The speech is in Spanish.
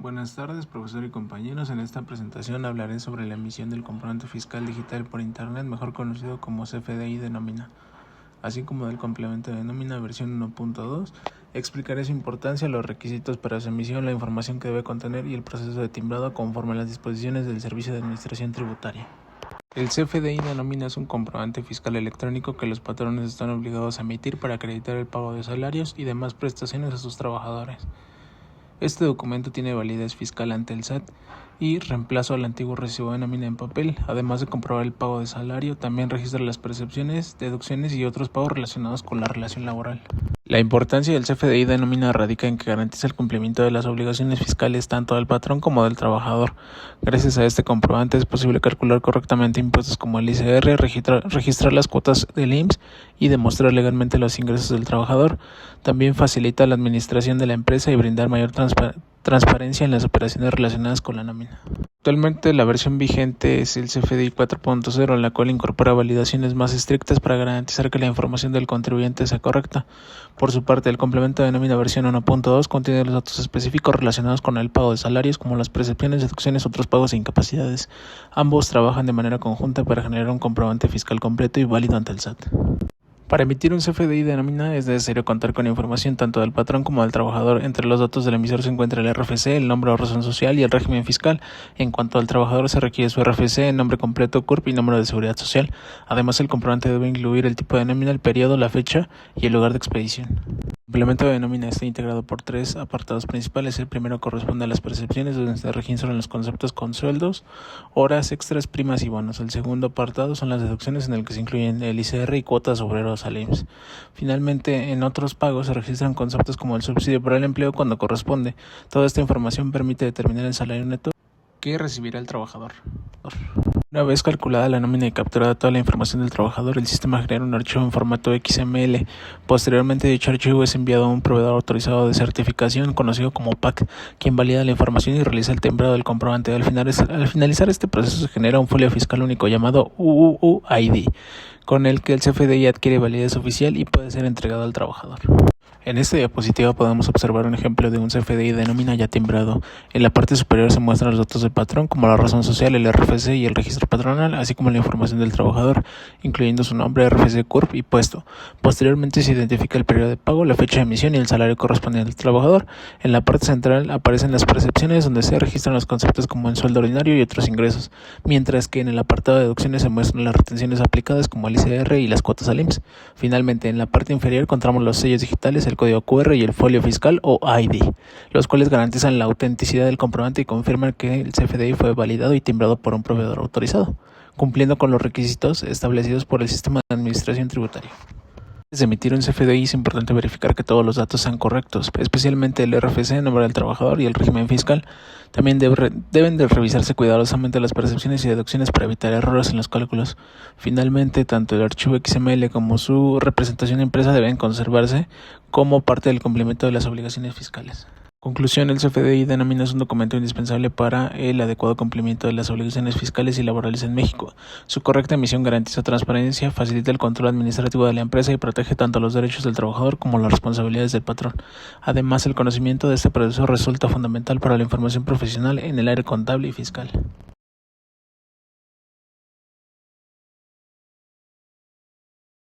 Buenas tardes, profesor y compañeros. En esta presentación hablaré sobre la emisión del comprobante fiscal digital por Internet, mejor conocido como CFDI de nómina, así como del complemento de nómina versión 1.2. Explicaré su importancia, los requisitos para su emisión, la información que debe contener y el proceso de timbrado conforme a las disposiciones del Servicio de Administración Tributaria. El CFDI de nómina es un comprobante fiscal electrónico que los patrones están obligados a emitir para acreditar el pago de salarios y demás prestaciones a sus trabajadores. Este documento tiene validez fiscal ante el SAT y reemplazo al antiguo recibo de nómina en papel. Además de comprobar el pago de salario, también registra las percepciones, deducciones y otros pagos relacionados con la relación laboral. La importancia del CFDI de nómina radica en que garantiza el cumplimiento de las obligaciones fiscales tanto del patrón como del trabajador. Gracias a este comprobante es posible calcular correctamente impuestos como el ICR, registrar las cuotas del IMSS y demostrar legalmente los ingresos del trabajador. También facilita la administración de la empresa y brindar mayor transparencia en las operaciones relacionadas con la nómina. Actualmente la versión vigente es el CFDI 4.0, la cual incorpora validaciones más estrictas para garantizar que la información del contribuyente sea correcta. Por su parte, el complemento de nómina versión 1.2 contiene los datos específicos relacionados con el pago de salarios, como las percepciones, deducciones, otros pagos e incapacidades. Ambos trabajan de manera conjunta para generar un comprobante fiscal completo y válido ante el SAT. Para emitir un CFDI de nómina es necesario contar con información tanto del patrón como del trabajador. Entre los datos del emisor se encuentra el RFC, el nombre o razón social y el régimen fiscal. En cuanto al trabajador se requiere su RFC, nombre completo, CURP y número de seguridad social. Además, el comprobante debe incluir el tipo de nómina, el periodo, la fecha y el lugar de expedición. El complemento de nómina está integrado por tres apartados principales. El primero corresponde a las percepciones, donde se registran los conceptos con sueldos, horas extras, primas y bonos. El segundo apartado son las deducciones, en el que se incluyen el ICR y cuotas obreros al IMSS. Finalmente, en otros pagos se registran conceptos como el subsidio por el empleo cuando corresponde. Toda esta información permite determinar el salario neto que recibirá el trabajador. Una vez calculada la nómina y capturada toda la información del trabajador, el sistema genera un archivo en formato XML. Posteriormente, dicho archivo es enviado a un proveedor autorizado de certificación, conocido como PAC, quien valida la información y realiza el timbrado del comprobante. Al finalizar este proceso se genera un folio fiscal único llamado UUID, con el que el CFDI adquiere validez oficial y puede ser entregado al trabajador. En esta diapositiva podemos observar un ejemplo de un CFDI de nómina ya timbrado. En la parte superior se muestran los datos del patrón, como la razón social, el RFC y el registro patronal, así como la información del trabajador, incluyendo su nombre, RFC, CURP y puesto. Posteriormente se identifica el periodo de pago, la fecha de emisión y el salario correspondiente al trabajador. En la parte central aparecen las percepciones, donde se registran los conceptos como el sueldo ordinario y otros ingresos, mientras que en el apartado de deducciones se muestran las retenciones aplicadas, como el ICR y las cuotas al IMSS. Finalmente, en la parte inferior encontramos los sellos digitales, el código QR y el folio fiscal o ID, los cuales garantizan la autenticidad del comprobante y confirman que el CFDI fue validado y timbrado por un proveedor autorizado, cumpliendo con los requisitos establecidos por el Sistema de Administración Tributaria. Antes de emitir un CFDI es importante verificar que todos los datos sean correctos, especialmente el RFC, nombre del trabajador y el régimen fiscal. También deben de revisarse cuidadosamente las percepciones y deducciones para evitar errores en los cálculos. Finalmente, tanto el archivo XML como su representación impresa deben conservarse como parte del cumplimiento de las obligaciones fiscales. Conclusión: el CFDI de nómina es un documento indispensable para el adecuado cumplimiento de las obligaciones fiscales y laborales en México. Su correcta emisión garantiza transparencia, facilita el control administrativo de la empresa y protege tanto los derechos del trabajador como las responsabilidades del patrón. Además, el conocimiento de este proceso resulta fundamental para la información profesional en el área contable y fiscal.